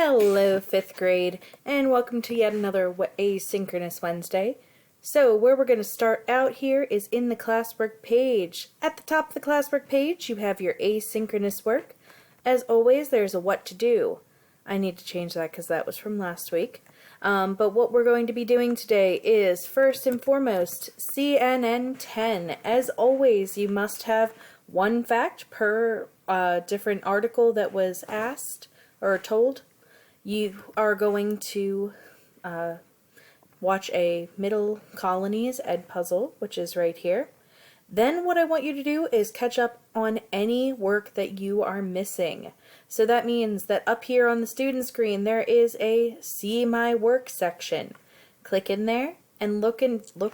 Hello, 5th grade, and welcome to yet another Asynchronous Wednesday. So, where we're going to start out here is in the classwork page. At the top of the classwork page, you have your asynchronous work. As always, there's a what to do. I need to change that because that was from last week. But what we're going to be doing today is, first and foremost, CNN 10. As always, you must have one fact per different article that was asked or told. You are going to watch a Middle Colonies Ed puzzle, which is right here. Then what I want you to do is catch up on any work that you are missing. So that means that up here on the student screen there is a See My Work section. Click in there and look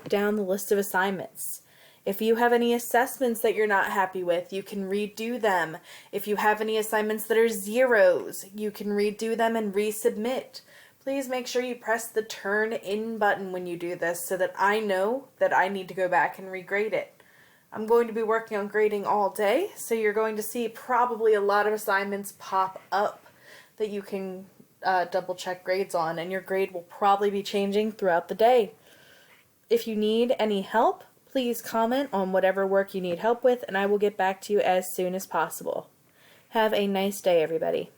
down the list of assignments. If you have any assessments that you're not happy with, you can redo them. If you have any assignments that are zeros, you can redo them and resubmit. Please make sure you press the Turn In button when you do this so that I know that I need to go back and regrade it. I'm going to be working on grading all day, so you're going to see probably a lot of assignments pop up that you can double check grades on, and your grade will probably be changing throughout the day. If you need any help, please comment on whatever work you need help with, and I will get back to you as soon as possible. Have a nice day, everybody.